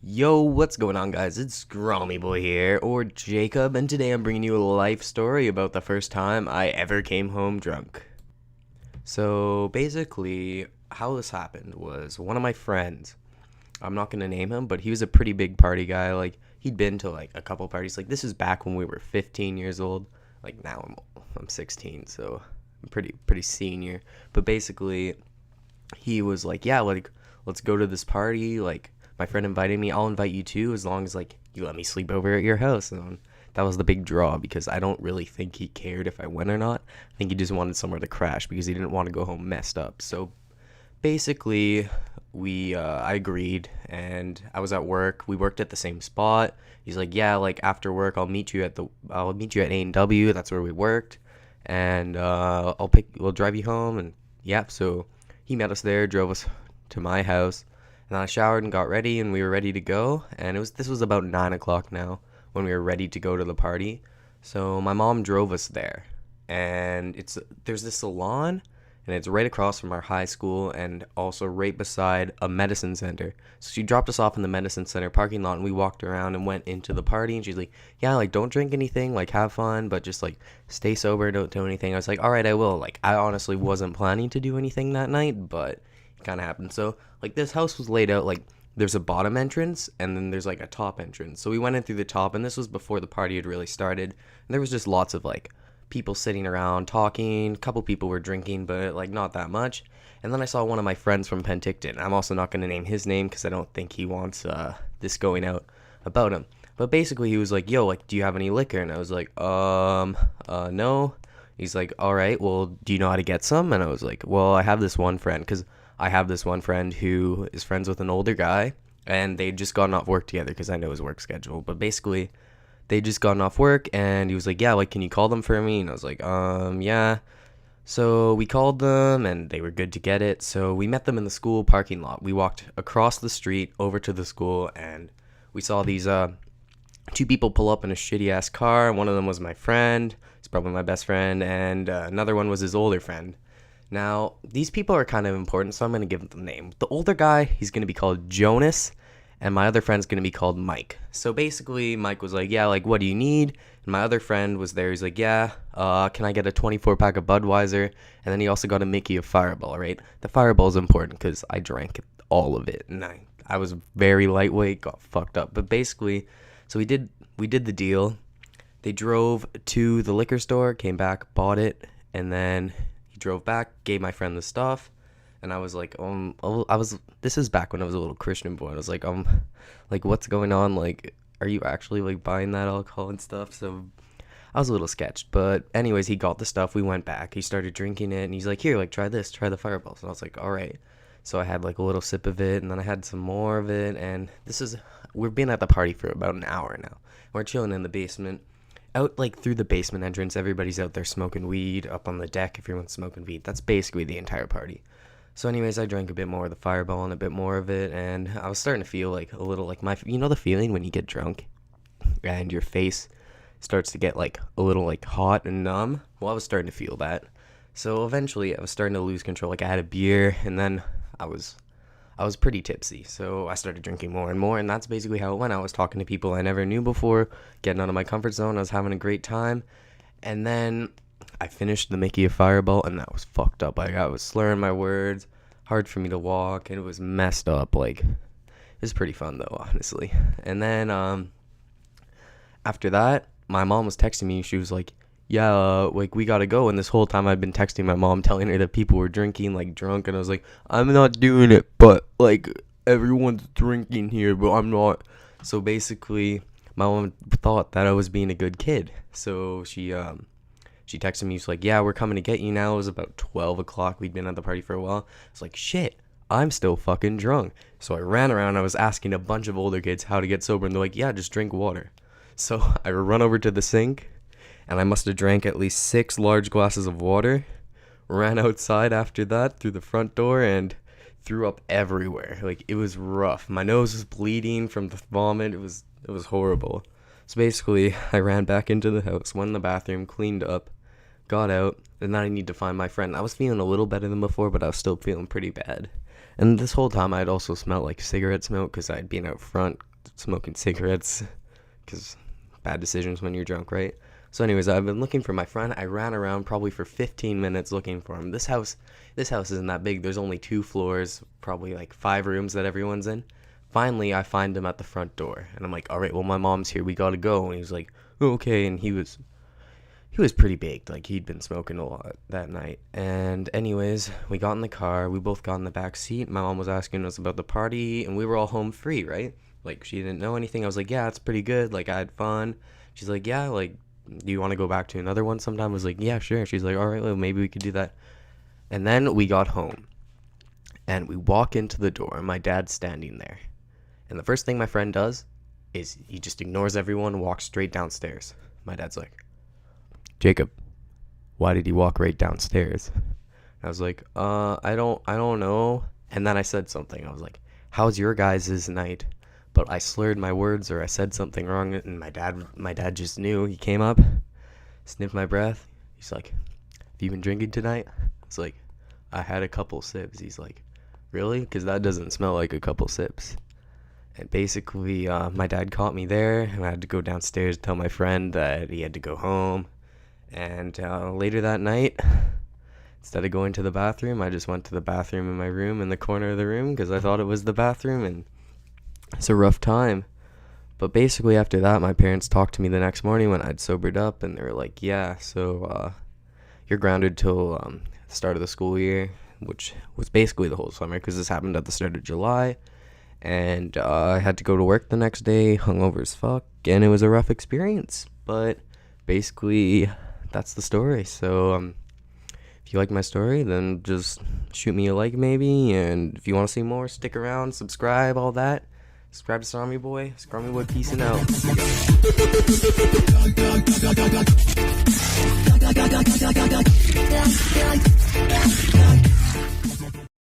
Yo, what's going on, guys? It's Grommy Boy here, or Jacob, and today I'm bringing you a life story about the first time I ever came home drunk. So, basically, how this happened was one of my friends, I'm not gonna name him, but he was a pretty big party guy. Like, he'd been to like a couple parties. Like, this is back when we were 15 years old. Like, now I'm 16, so I'm pretty senior. But basically, he was like, yeah, like, let's go to this party. Like, my friend invited me. I'll invite you too, as long as like you let me sleep over at your house. And that was the big draw because I don't really think he cared if I went or not. I think he just wanted somewhere to crash because he didn't want to go home messed up. So basically, I agreed, and I was at work. We worked at the same spot. He's like, yeah, like after work, I'll meet you at A&W. That's where we worked, and we'll drive you home. And yeah, so he met us there, drove us to my house, and then I showered and got ready, and we were ready to go. And this was about 9 o'clock now when we were ready to go to the party. So my mom drove us there, and there's this salon, and it's right across from our high school and also right beside a medicine center. So she dropped us off in the medicine center parking lot, and we walked around and went into the party, and she's like, yeah, like don't drink anything, like have fun, but just like stay sober, don't do anything. I was like, all right, I will. Like, I honestly wasn't planning to do anything that night, but it kind of happened. So like this house was laid out like there's a bottom entrance and then there's like a top entrance. So we went in through the top, and this was before the party had really started. And there was just lots of like people sitting around talking. A couple people were drinking, but like not that much. And then I saw one of my friends from Penticton. I'm also not going to name his name because I don't think he wants this going out about him. But basically, he was like, "Yo, like, do you have any liquor?" And I was like, no." He's like, "All right, well, do you know how to get some?" And I was like, "Well, I have this one friend because I have this one friend who is friends with an older guy, and they just gotten off work together because I know his work schedule." But basically, they just gotten off work, and he was like, yeah, like, can you call them for me? And I was like, yeah. So we called them, and they were good to get it. So we met them in the school parking lot. We walked across the street over to the school, and we saw these two people pull up in a shitty ass car. One of them was my friend. He's probably my best friend, and another one was his older friend. Now, these people are kind of important, so I'm going to give them the name. The older guy, he's going to be called Jonas, and my other friend's going to be called Mike. So basically, Mike was like, yeah, like, what do you need? And my other friend was there. He's like, yeah, can I get a 24-pack of Budweiser? And then he also got a Mickey of Fireball, right? The Fireball is important because I drank all of it, and I was very lightweight, got fucked up. But basically, so we did the deal. They drove to the liquor store, came back, bought it, and then he drove back, gave my friend the stuff. And I was like, this is back when I was a little Christian boy. I was like, what's going on? Like, are you actually like buying that alcohol and stuff? So I was a little sketched. But anyways, he got the stuff. We went back. He started drinking it, and he's like, here, like, try this, try the Fireballs. And I was like, all right. So I had like a little sip of it, and then I had some more of it. And we've been at the party for about an hour now. We're chilling in the basement. Out like through the basement entrance, everybody's out there smoking weed. Up on the deck, everyone's smoking weed. That's basically the entire party. So anyways, I drank a bit more of the Fireball and a bit more of it, and I was starting to feel like a little like you know the feeling when you get drunk and your face starts to get like a little like hot and numb? Well, I was starting to feel that. So eventually I was starting to lose control. Like I had a beer, and then I was I was pretty tipsy. So I started drinking more and more, and that's basically how it went. I was talking to people I never knew before, getting out of my comfort zone. I was having a great time. And then I finished the Mickey of Fireball, and that was fucked up. Like, I was slurring my words, hard for me to walk, and it was messed up. Like, it was pretty fun, though, honestly. And then, after that, my mom was texting me. She was like, yeah, like, we gotta go. And this whole time I've been texting my mom, telling her that people were drinking, like, drunk. And I was like, I'm not doing it, but, like, everyone's drinking here, but I'm not. So basically, my mom thought that I was being a good kid. So she texted me. She's like, yeah, we're coming to get you now. It was about 12 o'clock. We'd been at the party for a while. It's like, shit, I'm still fucking drunk. So I ran around. I was asking a bunch of older kids how to get sober. And they're like, yeah, just drink water. So I run over to the sink, and I must have drank at least 6 large glasses of water. Ran outside after that through the front door and threw up everywhere. Like, it was rough. My nose was bleeding from the vomit. It was horrible. So basically, I ran back into the house, went in the bathroom, cleaned up, got out, and then I need to find my friend. I was feeling a little better than before, but I was still feeling pretty bad. And this whole time, I'd also smelled like cigarette smoke because I'd been out front smoking cigarettes, because bad decisions when you're drunk, right? So anyways, I've been looking for my friend. I ran around probably for 15 minutes looking for him. This house isn't that big. There's only 2 floors, probably like 5 rooms that everyone's in. Finally, I find him at the front door, and I'm like, all right, well, my mom's here. We gotta go. And he's like, oh, okay. And he was pretty baked. Like, he'd been smoking a lot that night. And anyways, we got in the car. We both got in the back seat. My mom was asking us about the party, and we were all home free, right? Like, she didn't know anything. I was like, yeah, it's pretty good. Like, I had fun. She's like, yeah, like, do you want to go back to another one sometime? I was like, yeah, sure. She's like, all right, well, maybe we could do that. And then we got home, and we walk into the door, and my dad's standing there. And the first thing my friend does is he just ignores everyone, walks straight downstairs. My dad's like, Jacob, why did he walk right downstairs? I was like, I don't know. And then I said something. I was like, how's your guys' night? But I slurred my words, or I said something wrong, and my dad just knew. He came up, sniffed my breath. He's like, have you been drinking tonight? I was like, I had a couple sips. He's like, really? Because that doesn't smell like a couple sips. And basically, my dad caught me there, and I had to go downstairs to tell my friend that he had to go home. And later that night, instead of going to the bathroom, I just went to the bathroom in my room in the corner of the room because I thought it was the bathroom, and it's a rough time. But basically after that, my parents talked to me the next morning when I'd sobered up, and they were like, yeah, so you're grounded till the start of the school year, which was basically the whole summer because this happened at the start of July. And I had to go to work the next day, hungover as fuck, and it was a rough experience. But basically, that's the story. So if you like my story, then just shoot me a like maybe. And if you want to see more, stick around, subscribe, all that. Subscribe to Scrummy Boy. Scrummy Boy, peacing out.